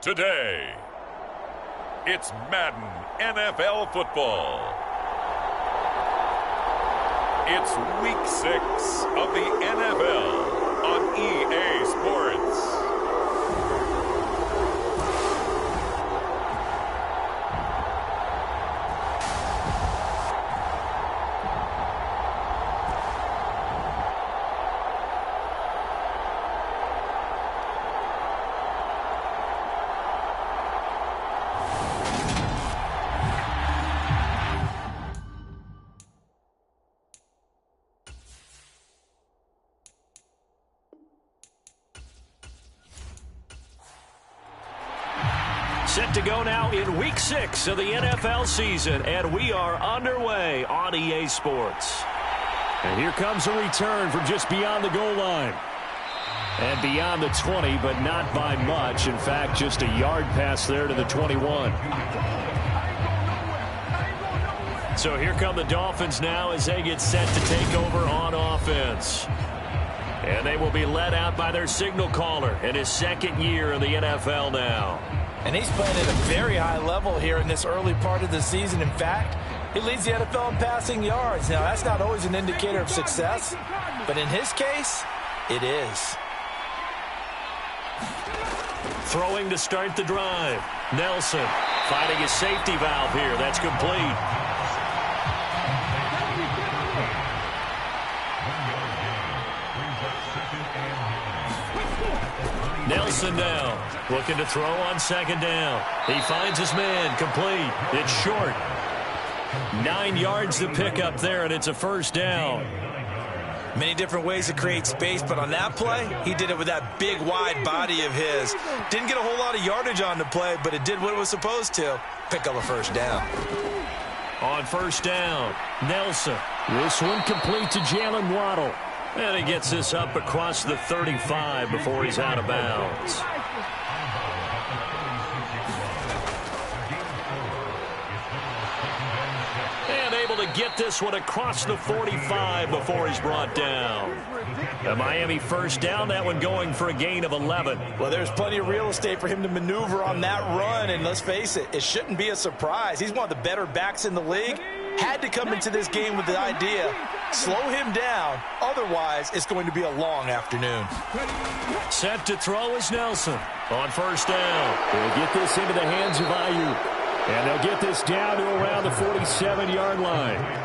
Today, it's Madden NFL football. It's Week 6 of the NFL on EA Sports. Set to go now in Week 6 of the NFL season, and we are underway on EA Sports. And here comes a return from just beyond the goal line. And beyond the 20, but not by much. In fact, just a yard pass there to the 21. So here come the Dolphins now as they get set to take over on offense. And they will be led out by their signal caller in his second year in the NFL now. And he's playing at a very high level here in this early part of the season. In fact, he leads the NFL in passing yards. Now, that's not always an indicator of success, but in his case, it is. Throwing to start the drive. Nelson finding his safety valve here. That's complete. Nelson now, looking to throw on second down. He finds his man, complete. It's short. 9 yards to pick up there, and it's a first down. Many different ways to create space, but on that play, he did it with that big, wide body of his. Didn't get a whole lot of yardage on the play, but it did what it was supposed to. Pick up a first down. On first down, Nelson. This one complete to Jalen Waddle. And he gets this up across the 35 before he's out of bounds. And able to get this one across the 45 before he's brought down. The Miami first down, that one going for a gain of 11. Well, there's plenty of real estate for him to maneuver on that run, and let's face it, it shouldn't be a surprise. He's one of the better backs in the league. Had to come into this game with the idea, slow him down, otherwise it's going to be a long afternoon. Set to throw is Nelson on first down. They'll get this into the hands of Ayuk, and they'll get this down to around the 47-yard line.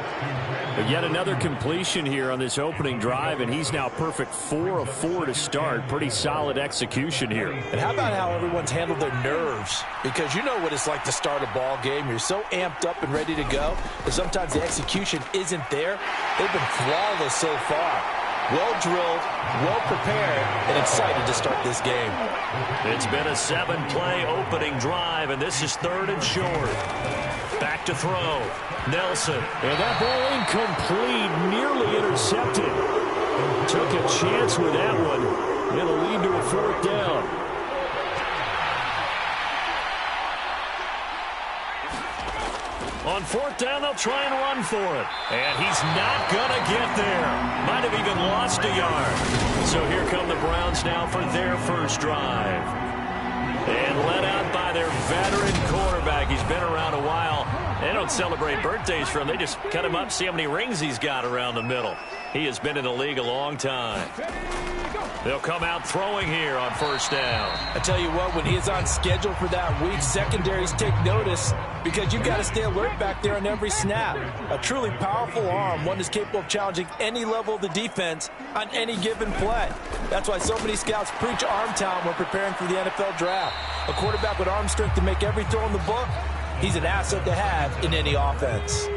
But yet another completion here on this opening drive, and he's now perfect 4 of 4 to start. Pretty solid execution here. And how about how everyone's handled their nerves? Because you know what it's like to start a ball game. You're so amped up and ready to go, but sometimes the execution isn't there. They've been flawless so far. Well drilled, well prepared, and excited to start this game. It's been a 7-play opening drive, and this is 3rd and short. Back to throw. Nelson. And that ball incomplete, nearly intercepted. Took a chance with that one. It'll lead to a 4th down. On 4th down, they'll try and run for it. And he's not going to get there. Might have even lost a yard. So here come the Browns now for their first drive. And led out by their veteran quarterback. He's been around a while. They don't celebrate birthdays for him. They just cut him up, see how many rings he's got around the middle. He has been in the league a long time. They'll come out throwing here on first down. I tell you what, when he is on schedule for that week, secondaries take notice because you've got to stay alert back there on every snap. A truly powerful arm, one that's capable of challenging any level of the defense on any given play. That's why so many scouts preach arm talent when preparing for the NFL draft. A quarterback with arm strength to make every throw in the book, he's an asset to have in any offense.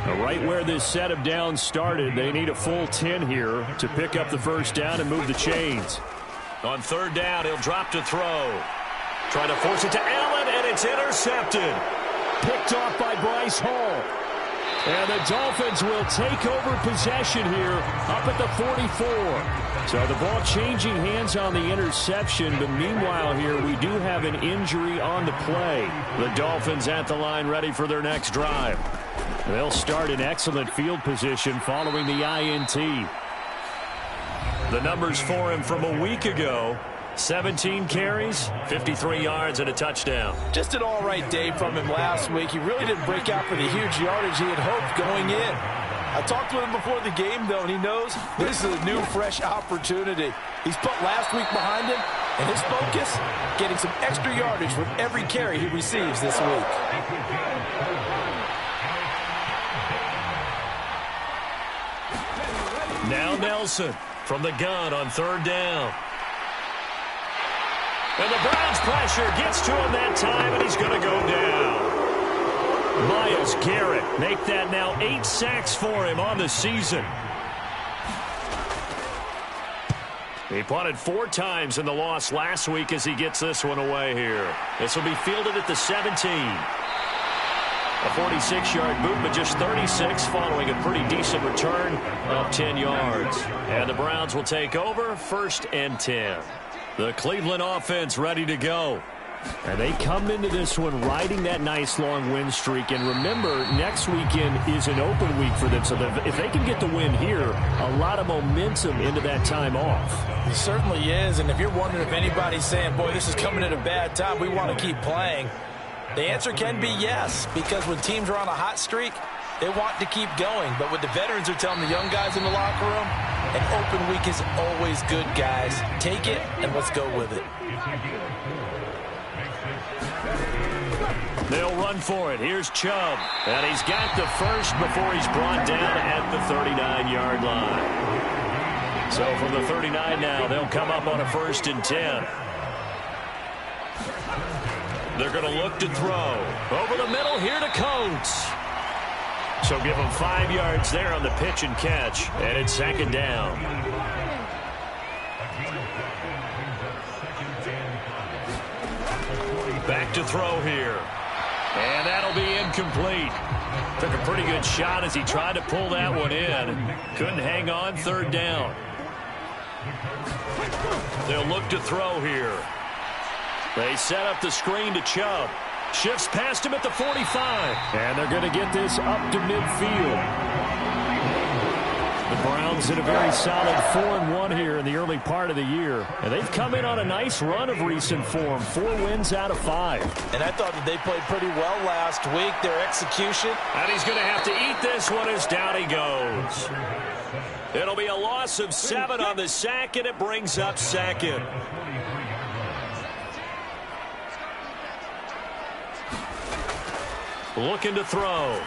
Right where this set of downs started, they need a full 10 here to pick up the first down and move the chains. On 3rd down, he'll drop to throw. Trying to force it to Allen, and it's intercepted. Picked off by Bryce Hall. And the Dolphins will take over possession here up at the 44. So the ball changing hands on the interception, but meanwhile here we do have an injury on the play. The Dolphins at the line ready for their next drive. They'll start in excellent field position following the INT. The numbers for him from a week ago: 17 carries, 53 yards, and a touchdown. Just an all-right day from him last week. He really didn't break out for the huge yardage he had hoped going in. I talked with him before the game, though, and he knows this is a new, fresh opportunity. He's put last week behind him, and his focus, getting some extra yardage with every carry he receives this week. Now Nelson from the gun on 3rd down. And the Browns pressure gets to him that time, and he's going to go down. Myles Garrett make that now 8 sacks for him on the season. He punted 4 times in the loss last week as he gets this one away here. This will be fielded at the 17. A 46-yard boot, but just 36 following a pretty decent return of 10 yards. And the Browns will take over 1st and 10. The Cleveland offense ready to go. And they come into this one riding that nice long win streak. And remember, next weekend is an open week for them. So if they can get the win here, a lot of momentum into that time off. It certainly is. And if you're wondering if anybody's saying, boy, this is coming at a bad time, we want to keep playing, the answer can be yes. Because when teams are on a hot streak, they want to keep going. But what the veterans are telling the young guys in the locker room, an open week is always good, guys. Take it and let's go with it. They'll run for it. Here's Chubb. And he's got the first before he's brought down at the 39-yard line. So from the 39 now, they'll come up on a 1st and 10. They're going to look to throw. Over the middle here to Coates. So give him 5 yards there on the pitch and catch. And it's 2nd down. Back to throw here. And that'll be incomplete. Took a pretty good shot as he tried to pull that one in. Couldn't hang on. 3rd down. They'll look to throw here. They set up the screen to Chubb. Shifts past him at the 45. And they're going to get this up to midfield. The Browns in a very solid 4-1 here in the early part of the year. And they've come in on a nice run of recent form. 4 wins out of 5. And I thought that they played pretty well last week. Their execution. And he's going to have to eat this one as down he goes. It'll be a loss of 7 on the sack, and it brings up 2nd. Looking to throw.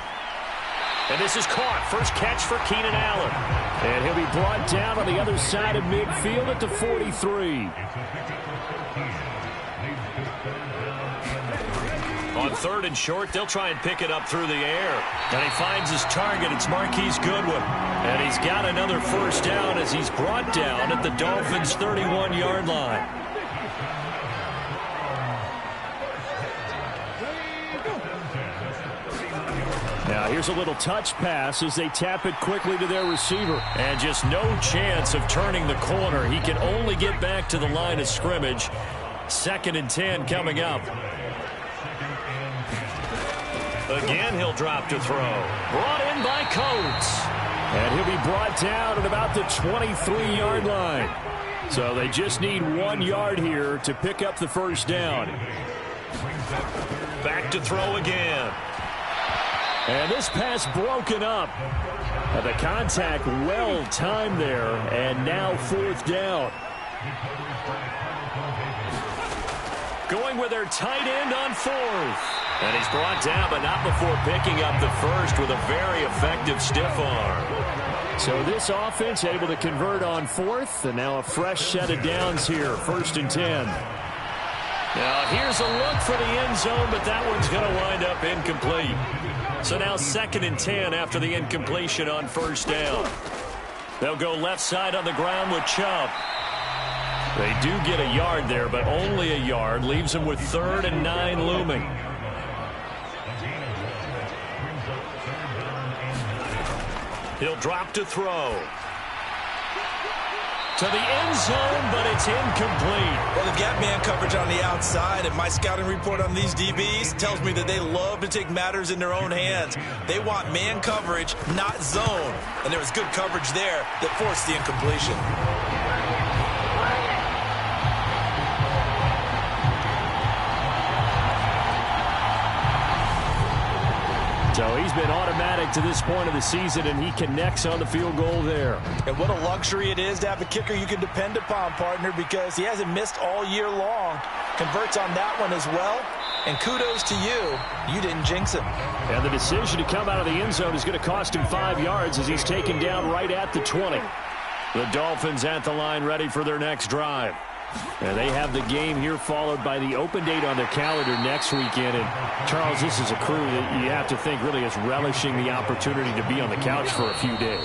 And this is caught. First catch for Keenan Allen. And he'll be brought down on the other side of midfield at the 43. On 3rd and short, they'll try and pick it up through the air. And he finds his target. It's Marquise Goodwin. And he's got another 1st down as he's brought down at the Dolphins' 31-yard line. Now here's a little touch pass as they tap it quickly to their receiver. And just no chance of turning the corner. He can only get back to the line of scrimmage. 2nd and 10 coming up. Again, he'll drop to throw. Brought in by Coates. And he'll be brought down at about the 23-yard line. So they just need 1 yard here to pick up the 1st down. Back to throw again. And this pass broken up. And the contact well timed there. And now 4th down. Going with their tight end on 4th. And he's brought down, but not before picking up the 1st with a very effective stiff arm. So this offense able to convert on 4th. And now a fresh set of downs here. 1st and 10. Now here's a look for the end zone, but that one's going to wind up incomplete. So now 2nd and 10 after the incompletion on 1st down. They'll go left side on the ground with Chubb. They do get a yard there, but only a yard. Leaves them with 3rd and 9 looming. He'll drop to throw. To the end zone, but it's incomplete. Well, the gap man coverage on the outside, and my scouting report on these DBs tells me that they love to take matters in their own hands. They want man coverage, not zone. And there was good coverage there that forced the incompletion. So he's been automatic to this point of the season, and he connects on the field goal there. And what a luxury it is to have a kicker you can depend upon, partner, because he hasn't missed all year long. Converts on that one as well. And kudos to you. You didn't jinx him. And the decision to come out of the end zone is going to cost him 5 yards as he's taken down right at the 20. The Dolphins at the line ready for their next drive. And they have the game here followed by the open date on their calendar next weekend. And, Charles, this is a crew that you have to think really is relishing the opportunity to be on the couch for a few days.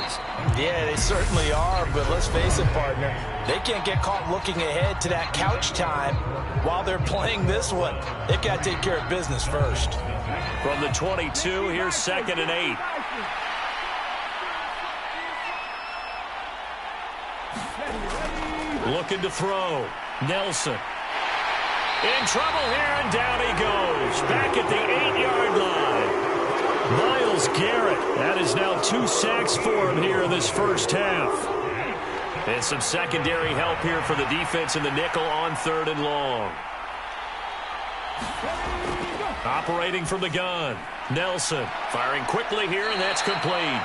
Yeah, they certainly are, but let's face it, partner. They can't get caught looking ahead to that couch time while they're playing this one. They've got to take care of business first. From the 22, here's 2nd and 8. Looking to throw. Nelson. In trouble here, and down he goes. Back at the 8-yard line. Myles Garrett. That is now 2 sacks for him here in this first half. And some secondary help here for the defense in the nickel on 3rd and long. Operating from the gun. Nelson firing quickly here, and that's complete.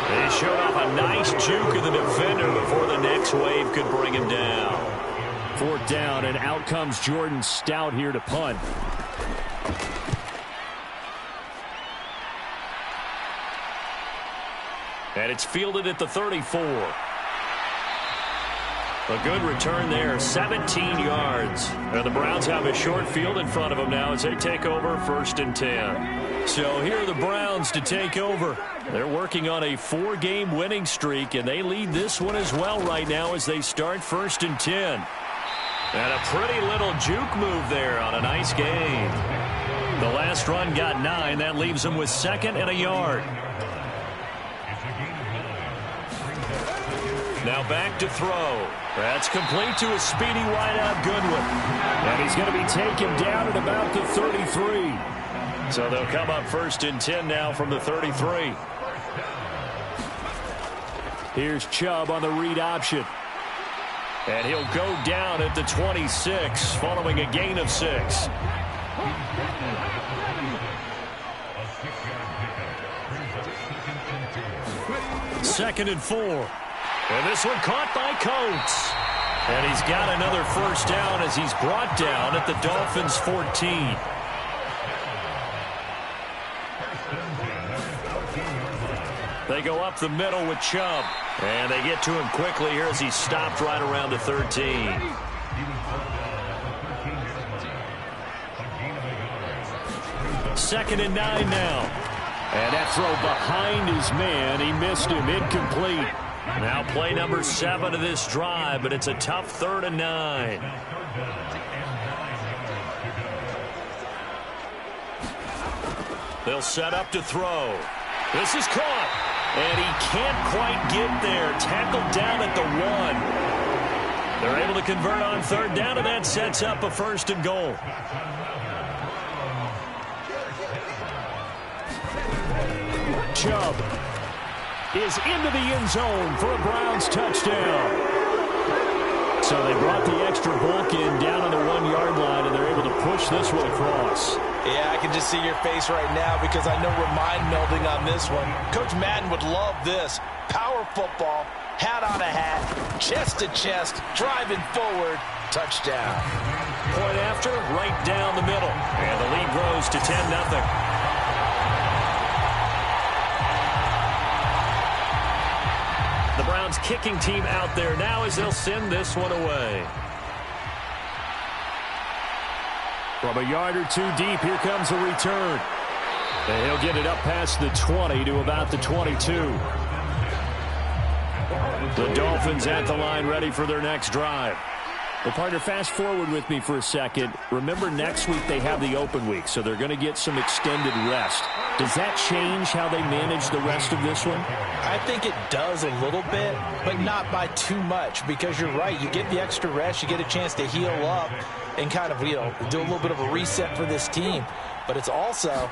They showed off a nice juke of the defender before the next wave could bring him down. 4th down, and out comes Jordan Stout here to punt. And it's fielded at the 34. A good return there, 17 yards. And the Browns have a short field in front of them now as they take over 1st and 10. So here are the Browns to take over. They're working on a 4-game winning streak, and they lead this one as well right now as they start 1st and 10. And a pretty little juke move there on a nice game. The last run got 9. That leaves them with 2nd and a yard. Now back to throw. That's complete to a speedy wideout Goodwin. And he's going to be taken down at about the 33. So they'll come up 1st and 10 now from the 33. Here's Chubb on the read option. And he'll go down at the 26 following a gain of 6. Second and 4. And this one caught by Coates. And he's got another first down as he's brought down at the Dolphins' 14. They go up the middle with Chubb. And they get to him quickly here as he's stopped right around the 13. Second and 9 now. And that throw behind his man. He missed him. Incomplete. Now play number 7 of this drive, but it's a tough 3rd and 9. They'll set up to throw. This is caught. And he can't quite get there. Tackled down at the 1. They're able to convert on 3rd down, and that sets up a 1st and goal. Chubb is into the end zone for a Browns touchdown. So they brought the extra bulk in down on the 1-yard line, and they're able to push this one across. Yeah, I can just see your face right now because I know we're mind melding on this one. Coach Madden would love this. Power football, hat on a hat, chest to chest, driving forward, touchdown. Point after, right down the middle. And the lead grows to 10-0. The Browns kicking team out there now as they'll send this one away. From a yard or 2 deep, here comes a return. And he'll get it up past the 20 to about the 22. The Dolphins at the line ready for their next drive. Well, partner, fast forward with me for a second. Remember, next week they have the open week, so they're going to get some extended rest. Does that change how they manage the rest of this one? I think it does a little bit, but not by too much, because you're right. You get the extra rest, you get a chance to heal up and kind of, do a little bit of a reset for this team. But it's also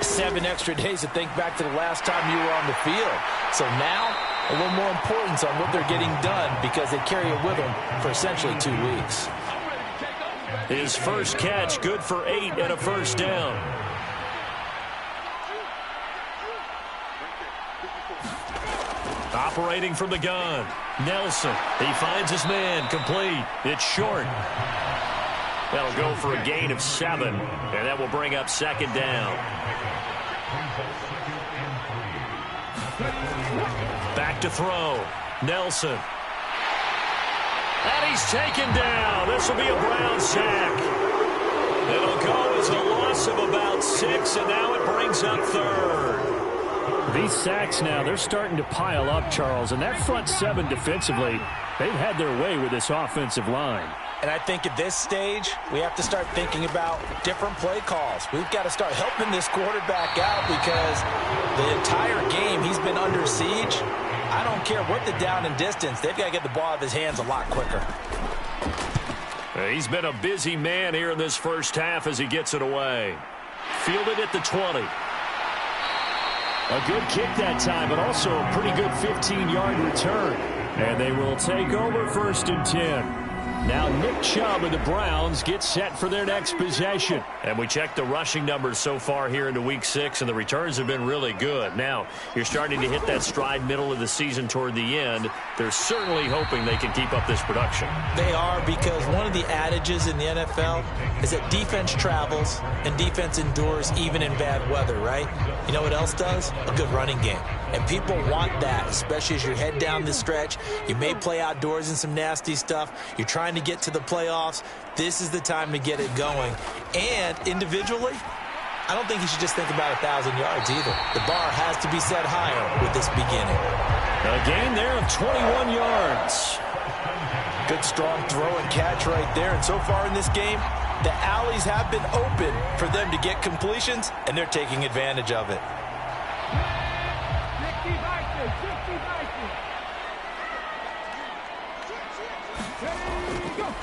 7 extra days to think back to the last time you were on the field. So now, a little more importance on what they're getting done because they carry it with them for essentially 2 weeks. His first catch, good for 8 and a first down. Operating from the gun, Nelson. He finds his man, complete. It's short. That'll go for a gain of 7, and that will bring up second down. Back to throw, Nelson. And he's taken down. This will be a Brown sack. It'll go as a loss of about 6, and now it brings up third. These sacks now, they're starting to pile up, Charles, and that front 7 defensively, they've had their way with this offensive line. And I think at this stage, we have to start thinking about different play calls. We've got to start helping this quarterback out because the entire game he's been under siege. I don't care what the down and distance. They've got to get the ball out of his hands a lot quicker. He's been a busy man here in this first half as he gets it away. Fielded at the 20. A good kick that time, but also a pretty good 15-yard return. And they will take over 1st and 10. Now Nick Chubb and the Browns get set for their next possession. And we checked the rushing numbers so far here into Week 6, and the returns have been really good. Now, you're starting to hit that stride middle of the season toward the end. They're certainly hoping they can keep up this production. They are, because one of the adages in the NFL is that defense travels and defense endures even in bad weather, right? You know what else does? A good running game. And people want that, especially as you head down the stretch. You may play outdoors in some nasty stuff. You're trying to get to the playoffs. This is the time to get it going. And individually, I don't think you should just think about 1,000 yards either. The bar has to be set higher with this beginning. A gain there of 21 yards. Good strong throw and catch right there. And so far in this game, the alleys have been open for them to get completions, and they're taking advantage of it.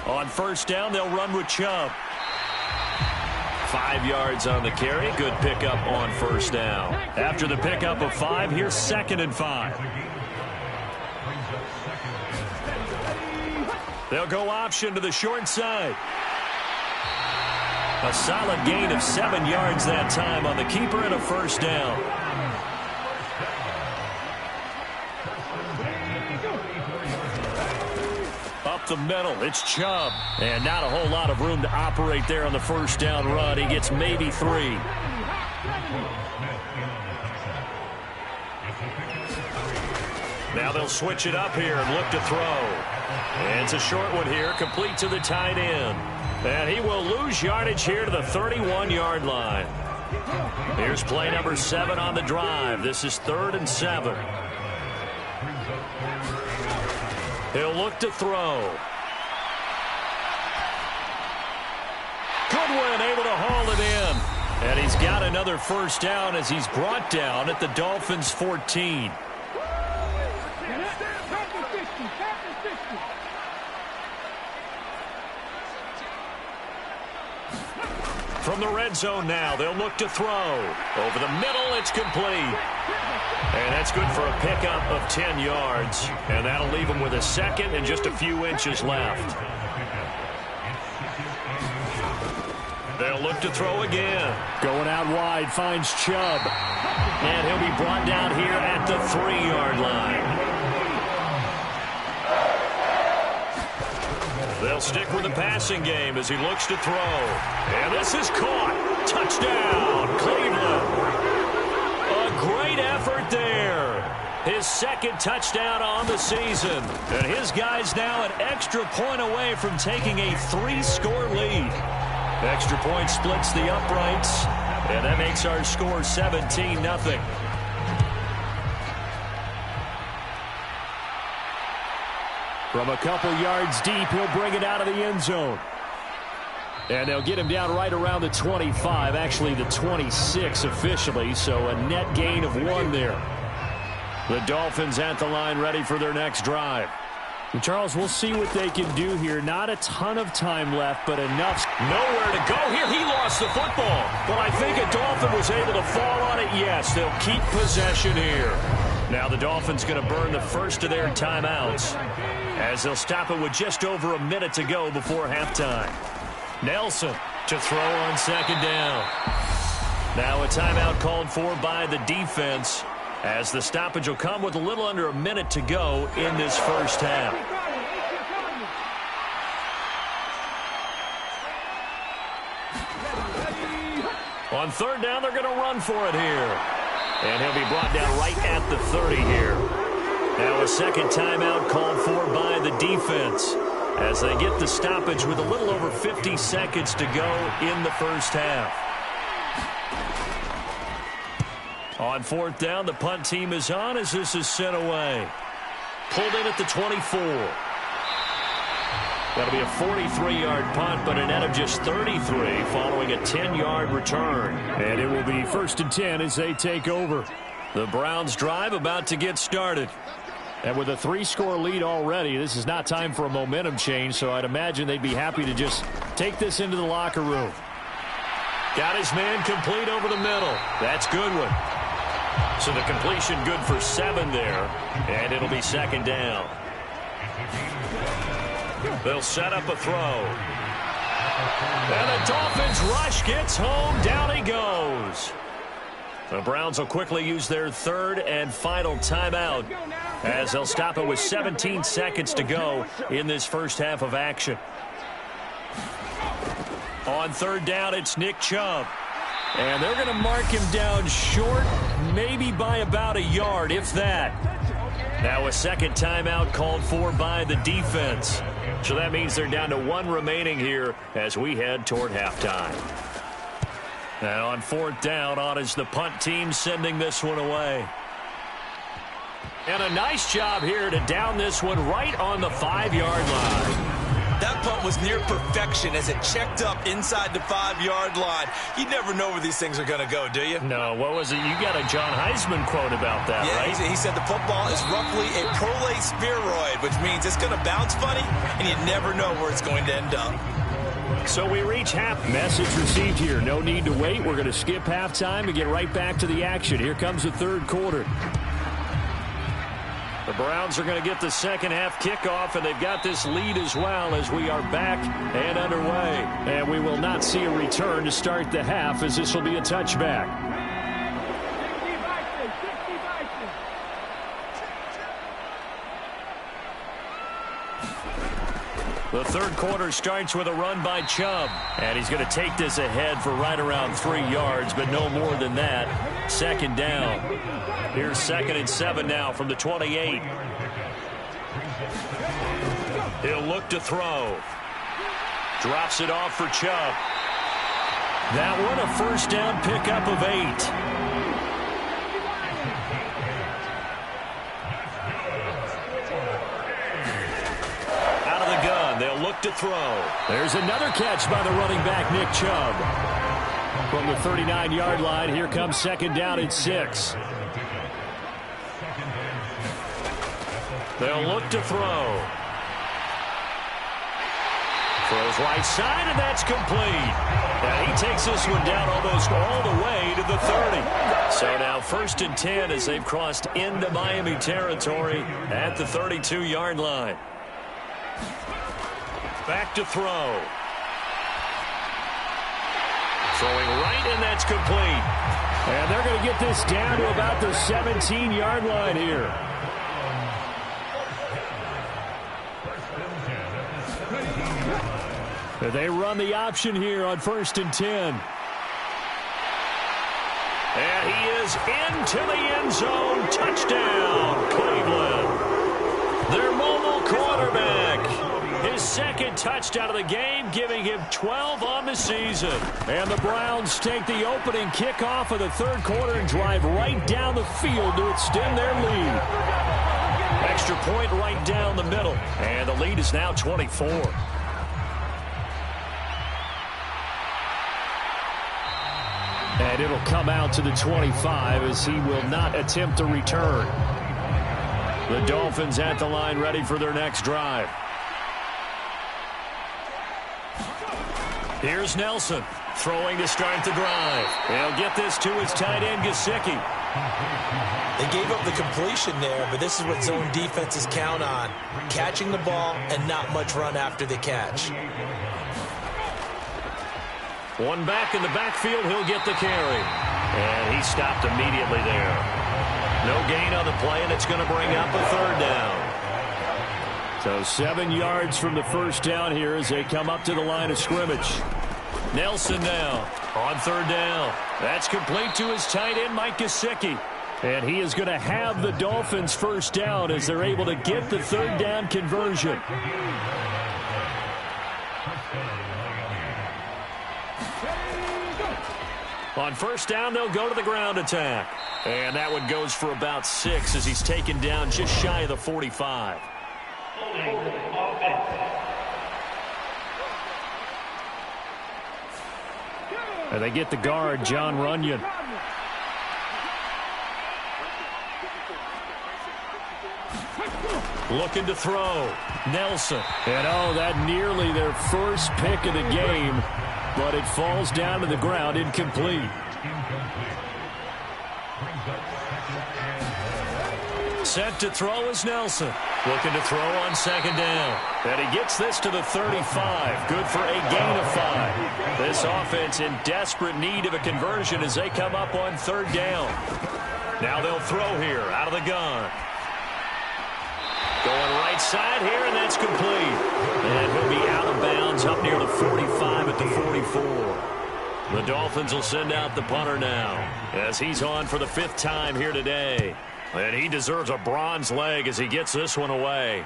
On 1st down, they'll run with Chubb. 5 yards on the carry. Good pickup on 1st down. After the pickup of 5, here's 2nd and 5. They'll go option to the short side. A solid gain of 7 yards that time on the keeper and a 1st down. Up the middle, it's Chubb. And not a whole lot of room to operate there on the 1st down run. He gets maybe 3. Now they'll switch it up here and look to throw. And it's a short one here, complete to the tight end. And he will lose yardage here to the 31-yard line. Here's play number 7 on the drive. This is 3rd and 7. He'll look to throw. Goodwin able to haul it in. And he's got another 1st down as he's brought down at the Dolphins' 14. From the red zone now, they'll look to throw. Over the middle, it's complete. And that's good for a pickup of 10 yards. And that'll leave him with a 2nd and just a few inches left. They'll look to throw again. Going out wide, finds Chubb. And he'll be brought down here at the 3-yard line. They'll stick with the passing game as he looks to throw. And this is caught. Touchdown, Cleveland. A great effort there. His 2nd touchdown on the season. And his guys now an extra point away from taking a 3-score lead. Extra point splits the uprights. And that makes our score 17-0. From a couple yards deep, he'll bring it out of the end zone. And they'll get him down right around the 25, actually the 26 officially, so a net gain of 1 there. The Dolphins at the line ready for their next drive. And Charles, we'll see what they can do here. Not a ton of time left, but enough. Nowhere to go here. He lost the football. But I think a Dolphin was able to fall on it. Yes, they'll keep possession here. Now the Dolphins going to burn the first of their timeouts as they'll stop it with just over a minute to go before halftime. Nelson to throw on 2nd down. Now a timeout called for by the defense. as the stoppage will come with a little under a minute to go in this first half. On third down, they're going to run for it here. And he'll be brought down right at the 30 here. Now a second timeout called for by the defense as they get the stoppage with a little over 50 seconds to go in the first half. On fourth down, the punt team is on as this is sent away. Pulled in at the 24. That'll be a 43-yard punt, but a net of just 33 following a 10-yard return. And it will be 1st and 10 as they take over. The Browns drive about to get started. And with a 3-score lead already, this is not time for a momentum change, so I'd imagine they'd be happy to just take this into the locker room. Got his man complete over the middle. That's Goodwin. So the completion good for 7 there, and it'll be second down. They'll set up a throw. And the Dolphins rush gets home. Down he goes. The Browns will quickly use their third and final timeout as they'll stop it with 17 seconds to go in this first half of action. On third down, it's Nick Chubb. And they're going to mark him down short, maybe by about a yard, if that. Now a second timeout called for by the defense. So that means they're down to 1 remaining here as we head toward halftime. And on fourth down, on is the punt team sending this one away. And a nice job here to down this one right on the 5-yard line. That punt was near perfection as it checked up inside the 5-yard line. You never know where these things are going to go, do you? No, what was it? You got a John Heisman quote about that, right? He said the football is roughly a prolate spheroid, which means it's going to bounce funny, and you never know where it's going to end up. So we reach half. Message received here. No need to wait. We're going to skip halftime and get right back to the action. Here comes the third quarter. The Browns are going to get the second half kickoff, and they've got this lead as well as we are back and underway. And we will not see a return to start the half as this will be a touchback. The third quarter starts with a run by Chubb, and he's going to take this ahead for right around 3 yards, but no more than that. Second down. Here's 2nd and 7 now from the 28. He'll look to throw. Drops it off for Chubb. That one a first down pickup of 8. They'll look to throw. There's another catch by the running back, Nick Chubb. From the 39-yard line, here comes second down and 6. They'll look to throw. Throws right side, and that's complete. And he takes this one down almost all the way to the 30. So now 1st and 10 as they've crossed into Miami territory at the 32-yard line. Back to throw. Throwing right, and that's complete. And they're going to get this down to about the 17-yard line here. They run the option here on 1st and 10. And he is into the end zone. Touchdown, Cleveland. Their mobile quarterback. His second touchdown of the game, giving him 12 on the season. And the Browns take the opening kickoff of the third quarter and drive right down the field to extend their lead. Extra point right down the middle. And the lead is now 24. And it'll come out to the 25 as he will not attempt a return. The Dolphins at the line ready for their next drive. Here's Nelson throwing to start the drive. He'll get this to his tight end, Gesicki. They gave up the completion there, but this is what zone defenses count on. Catching the ball and not much run after the catch. One back in the backfield, he'll get the carry. And he stopped immediately there. No gain on the play, and it's going to bring up a third down. So 7 yards from the first down here as they come up to the line of scrimmage. Nelson now on third down. That's complete to his tight end, Mike Gesicki. And he is going to have the Dolphins first down as they're able to get the third down conversion. On first down, they'll go to the ground attack. And that one goes for about 6 as he's taken down just shy of the 45. And they get the guard, John Runyon. Looking to throw. Nelson. And that nearly their first pick of the game, but it falls down to the ground incomplete. Set to throw is Nelson. Looking to throw on second down. And he gets this to the 35. Good for a gain of 5. This offense in desperate need of a conversion as they come up on third down. Now they'll throw here out of the gun. Going right side here, and that's complete. And he'll be out of bounds up near the 45 at the 44. The Dolphins will send out the punter now as he's on for the 5th time here today. And he deserves a bronze leg as he gets this one away.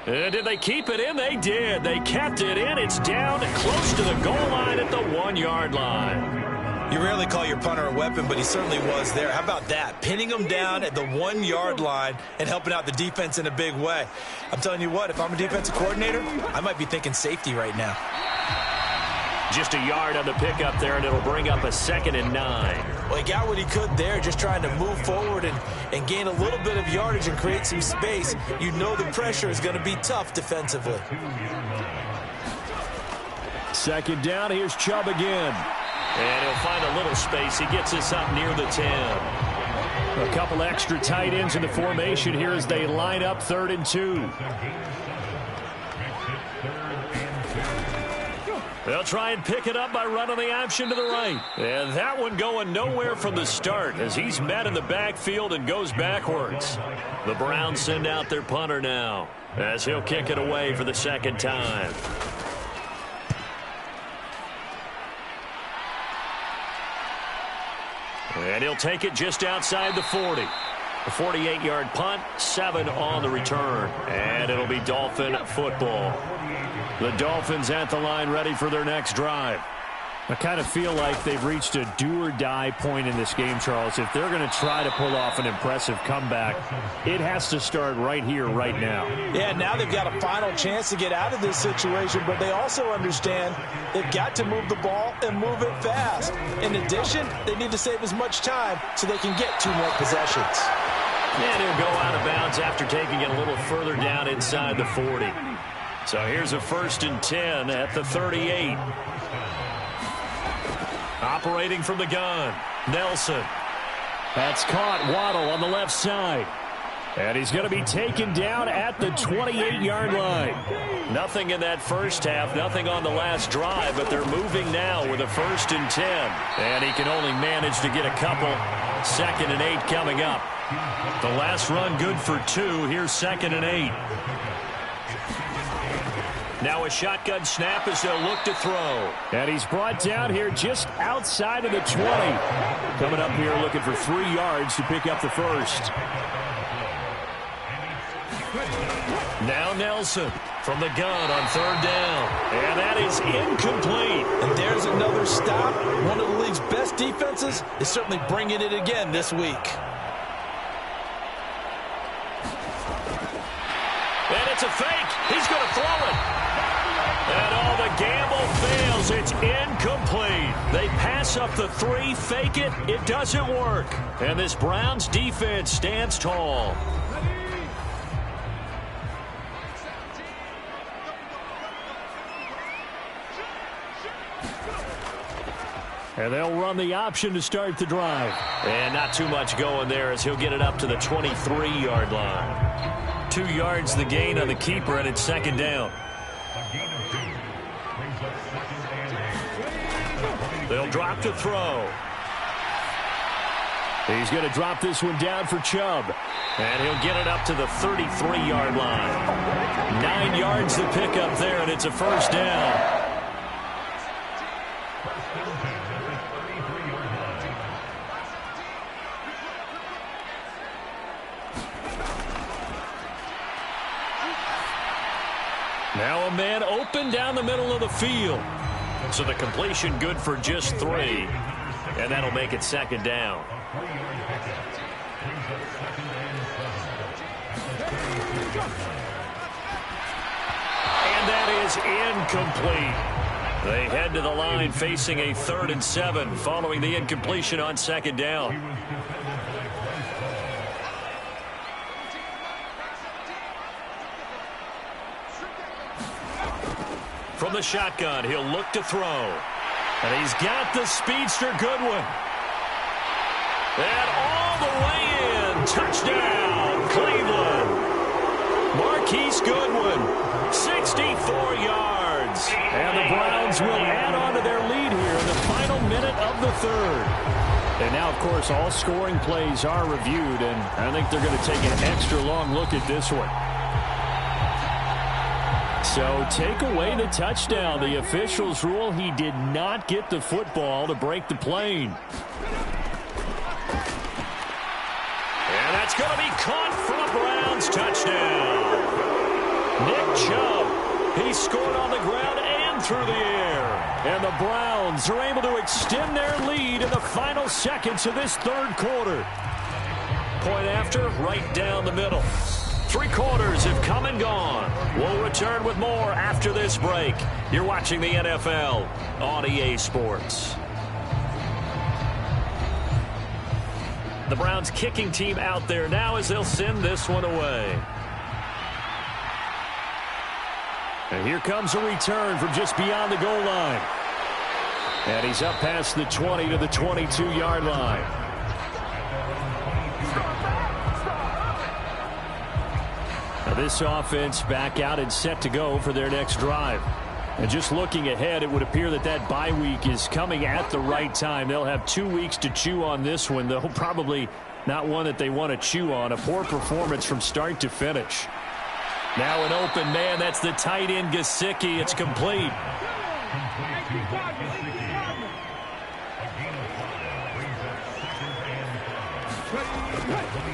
And did they keep it in? They did. They kept it in. It's down close to the goal line at the 1-yard line. You rarely call your punter a weapon, but he certainly was there. How about that? Pinning him down at the 1-yard line and helping out the defense in a big way. I'm telling you what, if I'm a defensive coordinator, I might be thinking safety right now. Just a yard on the pickup there, and it'll bring up a 2nd and 9. Well, he got what he could there, just trying to move forward and gain a little bit of yardage and create some space. You know the pressure is going to be tough defensively. 2nd down, here's Chubb again. And he'll find a little space. He gets us up near the 10. A couple extra tight ends in the formation here as they line up 3rd and 2. They'll try and pick it up by running the option to the right. And that one going nowhere from the start as he's met in the backfield and goes backwards. The Browns send out their punter now as he'll kick it away for the 2nd time. And he'll take it just outside the 40. A 48-yard punt, 7 on the return. And it'll be Dolphin football. The Dolphins at the line ready for their next drive. I kind of feel like they've reached a do-or-die point in this game, Charles. If they're going to try to pull off an impressive comeback, it has to start right here, right now. Yeah, now they've got a final chance to get out of this situation, but they also understand they've got to move the ball and move it fast. In addition, they need to save as much time so they can get 2 more possessions. And he'll go out of bounds after taking it a little further down inside the 40. So here's a 1st and 10 at the 38. Operating from the gun, Nelson. That's caught. Waddle on the left side. And he's going to be taken down at the 28-yard line. Nothing in that first half, nothing on the last drive, but they're moving now with a 1st and 10. And he can only manage to get a couple. 2nd and 8 coming up. The last run good for 2. Here's 2nd and 8. Now a shotgun snap as they'll look to throw. And he's brought down here just outside of the 20. Coming up here looking for 3 yards to pick up the 1st. Now Nelson from the gun on 3rd down. And that is incomplete. And there's another stop. One of the league's best defenses is certainly bringing it again this week. And it's a fake. He's going to throw it. And the gamble fails. It's incomplete. They pass up the 3, fake it. It doesn't work. And this Browns defense stands tall. And they'll run the option to start the drive. And not too much going there as he'll get it up to the 23-yard line. 2 yards the gain on the keeper, and it's 2nd down. They'll drop spot to throw. He's going to drop this one down for Chubb. And he'll get it up to the 33-yard line. 9 yards to pick up there, and it's a first down. Now a man open down the middle of the field. So the completion good for just 3. And that'll make it second down. And that is incomplete. They head to the line facing a 3rd and 7 following the incompletion on second down. From the shotgun, he'll look to throw. And he's got the speedster Goodwin. And all the way in. Touchdown, Cleveland. Marquise Goodwin, 64 yards. And the Browns will add on to their lead here in the final minute of the 3rd. And now, of course, all scoring plays are reviewed, and I think they're going to take an extra long look at this one. So take away the touchdown. The officials rule he did not get the football to break the plane. And that's going to be caught for a Browns touchdown. Nick Chubb, he scored on the ground and through the air. And the Browns are able to extend their lead in the final seconds of this 3rd quarter. Point after, right down the middle. 3 quarters have come and gone. We'll return with more after this break. You're watching the NFL on EA Sports. The Browns kicking team out there now as they'll send this one away. And here comes a return from just beyond the goal line. And he's up past the 20 to the 22-yard line. Now this offense back out and set to go for their next drive. And just looking ahead, it would appear that that bye week is coming at the right time. They'll have 2 weeks to chew on this one, though probably not one that they want to chew on. A poor performance from start to finish. Now an open man. That's the tight end, Gesicki. It's complete.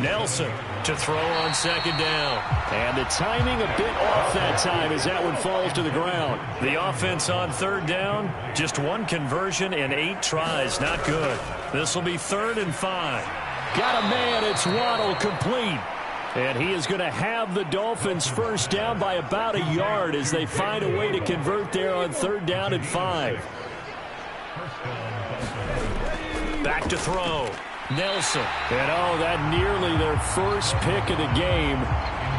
Nelson to throw on second down. And the timing a bit off that time as that one falls to the ground. The offense on 3rd down, just 1 conversion and 8 tries. Not good. This will be 3rd and 5. Got a man. It's Waddle, complete. And he is going to have the Dolphins first down by about a yard as they find a way to convert there on 3rd down and 5. Back to throw. Nelson. And oh, that nearly their first pick of the game,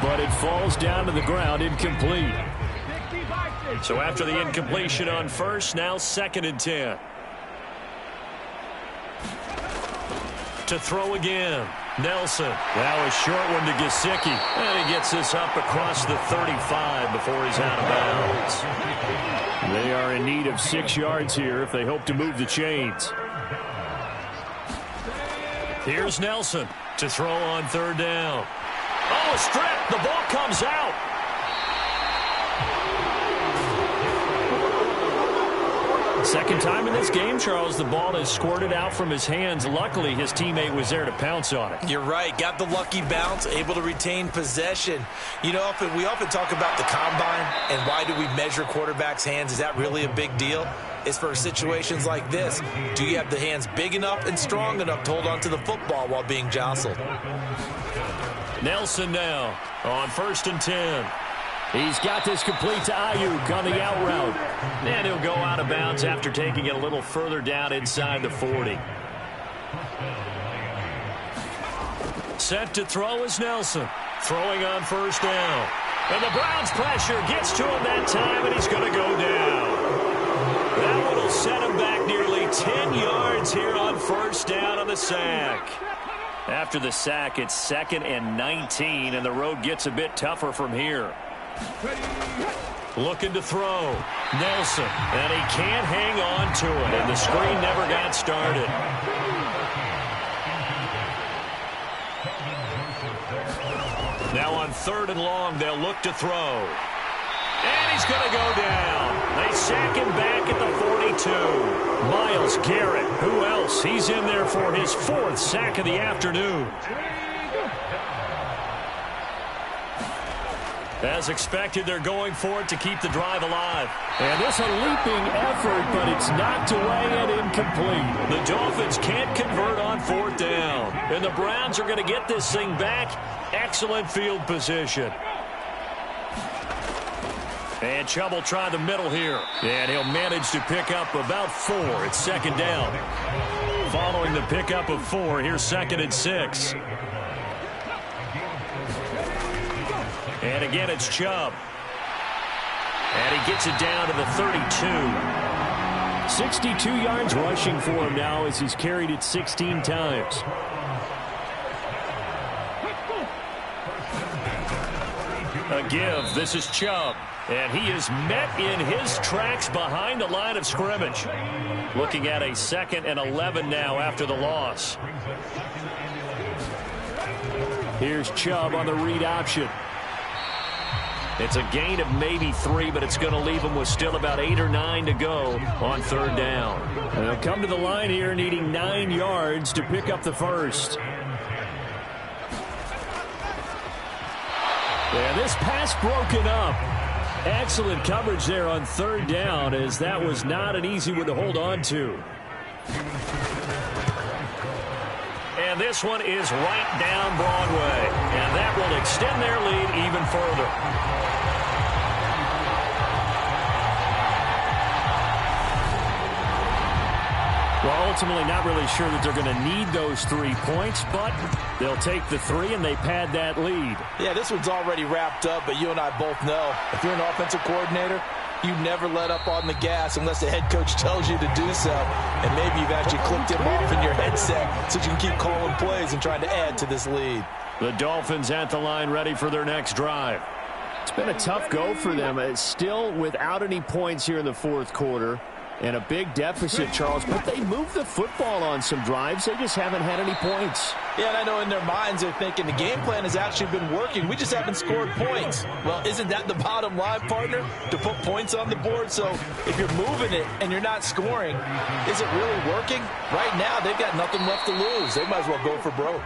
but it falls down to the ground, incomplete. So after the incompletion on first, now 2nd and 10. To throw again. Nelson. Now a short one to Gesicki. And he gets this up across the 35 before he's out of bounds. They are in need of 6 yards here if they hope to move the chains. Here's Nelson to throw on 3rd down. Oh, a strip. The ball comes out. Second time in this game, Charles, the ball has squirted out from his hands. Luckily, his teammate was there to pounce on it. You're right. Got the lucky bounce, able to retain possession. You know, we often talk about the combine and why do we measure quarterbacks' hands. Is that really a big deal? It's for situations like this. Do you have the hands big enough and strong enough to hold on to the football while being jostled? Nelson now on 1st and 10. He's got this complete to Ayuk on the out route. And he'll go out of bounds after taking it a little further down inside the 40. Set to throw is Nelson. Throwing on 1st down. And the Browns pressure gets to him that time, and he's going to go down. That one will set him back nearly 10 yards here on 1st down on the sack. After the sack, it's 2nd and 19, and the road gets a bit tougher from here. looking to throw. Nelson, and he can't hang on to it, and the screen never got started. Now on 3rd and long, they'll look to throw. And he's going to go down. They sack him back at the 42. Myles Garrett, who else? He's in there for his 4th sack of the afternoon. As expected, they're going for it to keep the drive alive. And this a leaping effort, but it's knocked away and incomplete. The Dolphins can't convert on 4th down. And the Browns are going to get this thing back. Excellent field position. And Chubb will try the middle here. And he'll manage to pick up about 4. It's 2nd down. Following the pickup of 4, here's 2nd and 6. And again, it's Chubb. And he gets it down to the 32. 62 yards rushing for him now as he's carried it 16 times. A give. This is Chubb. And he is met in his tracks behind the line of scrimmage. Looking at a 2nd and 11 now after the loss. Here's Chubb on the read option. It's a gain of maybe 3, but it's going to leave him with still about 8 or 9 to go on 3rd down. And they'll come to the line here needing 9 yards to pick up the first. And this pass broken up. Excellent coverage there on 3rd down, as that was not an easy one to hold on to. And this one is right down Broadway. And that will extend their lead even further. Well, ultimately not really sure that they're going to need those 3 points, but they'll take the 3 and they pad that lead. Yeah, this one's already wrapped up, but you and I both know if you're an offensive coordinator, you never let up on the gas unless the head coach tells you to do so. And maybe you've actually clicked him off in your headset so you can keep calling plays and trying to add to this lead. The Dolphins at the line ready for their next drive. It's been a tough go for them. It's still without any points here in the 4th quarter. And a big deficit, Charles, but they moved the football on some drives. They just haven't had any points. Yeah, and I know in their minds they're thinking the game plan has actually been working. We just haven't scored points. Well, isn't that the bottom line, partner? To put points on the board? So if you're moving it and you're not scoring, is it really working? Right now, they've got nothing left to lose. They might as well go for broke.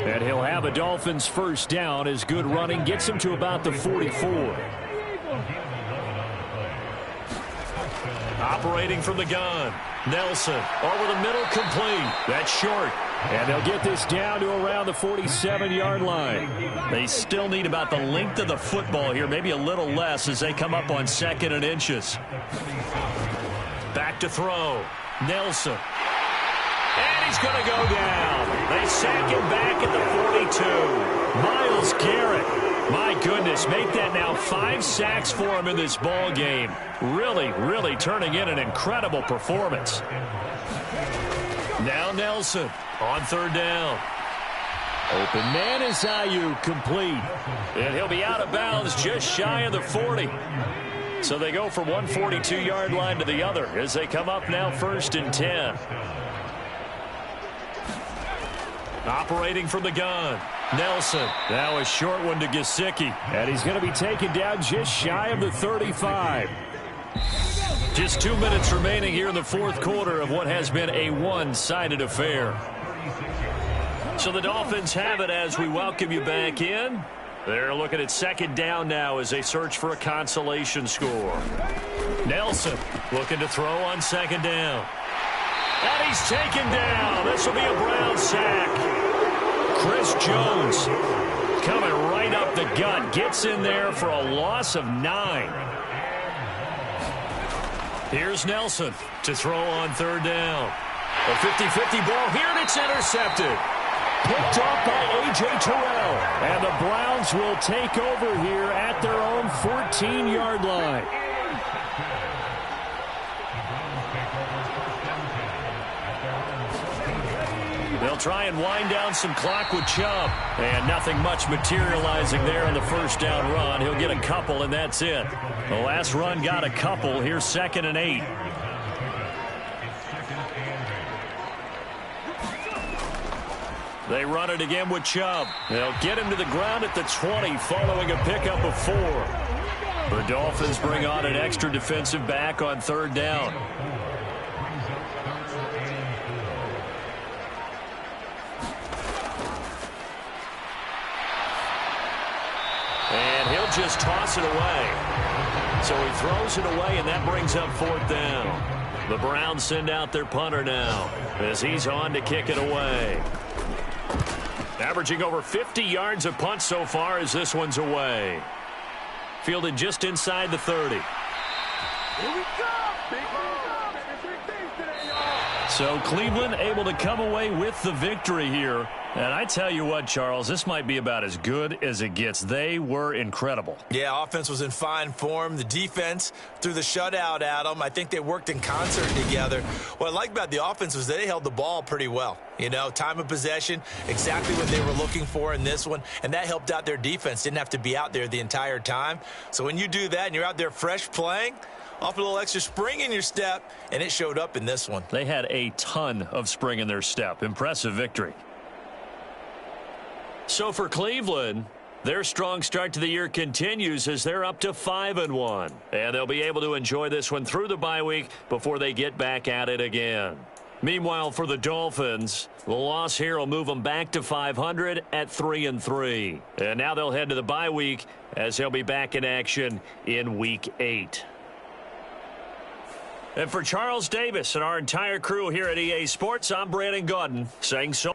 And he'll have a Dolphins 1st down as good running gets him to about the 44. Operating from the gun. Nelson over the middle, complete. That's short. And they'll get this down to around the 47-yard line. They still need about the length of the football here, maybe a little less as they come up on 2nd and inches. Back to throw. Nelson. And he's going to go down. They sack him back at the 42. Myles Garrett. My goodness, make that now 5 sacks for him in this ball game. Really turning in an incredible performance. Now Nelson on 3rd down. Open man is Ayuk, complete. And he'll be out of bounds just shy of the 40. So they go from one 42-yard line to the other as they come up now 1st and 10. Operating from the gun. Nelson. Now a short one to Gesicki. And he's going to be taken down just shy of the 35. Just 2 minutes remaining here in the 4th quarter of what has been a one-sided affair. So the Dolphins have it as we welcome you back in. They're looking at 2nd down now as they search for a consolation score. Nelson looking to throw on 2nd down. And he's taken down. This will be a Brown sack. Chris Jones coming right up the gut. Gets in there for a loss of 9. Here's Nelson to throw on 3rd down. A 50-50 ball here, and it's intercepted. Picked off by A.J. Terrell. And the Browns will take over here at their own 14-yard line. They'll try and wind down some clock with Chubb. And nothing much materializing there on the first down run. He'll get a couple, and that's it. The last run got a couple. Here's 2nd and 8. They run it again with Chubb. They'll get him to the ground at the 20 following a pickup of 4. The Dolphins bring on an extra defensive back on 3rd down. And he'll just toss it away. So he throws it away, and that brings up 4th down. The Browns send out their punter now as he's on to kick it away. Averaging over 50 yards a punt so far as this one's away. Fielded just inside the 30. Here we go! So Cleveland able to come away with the victory here. And I tell you what, Charles, this might be about as good as it gets. They were incredible. Yeah, offense was in fine form. The defense threw the shutout at them. I think they worked in concert together. What I like about the offense was they held the ball pretty well. You know, time of possession, exactly what they were looking for in this one. And that helped out their defense. Didn't have to be out there the entire time. So when you do that and you're out there fresh playing, off a little extra spring in your step, and it showed up in this one. They had a ton of spring in their step. Impressive victory. So for Cleveland, their strong start to the year continues as they're up to 5-1. And they'll be able to enjoy this one through the bye week before they get back at it again. Meanwhile, for the Dolphins, the loss here will move them back to 500 at 3-3. And now they'll head to the bye week as they'll be back in action in Week 8. And for Charles Davis and our entire crew here at EA Sports, I'm Brandon Gaudin saying so.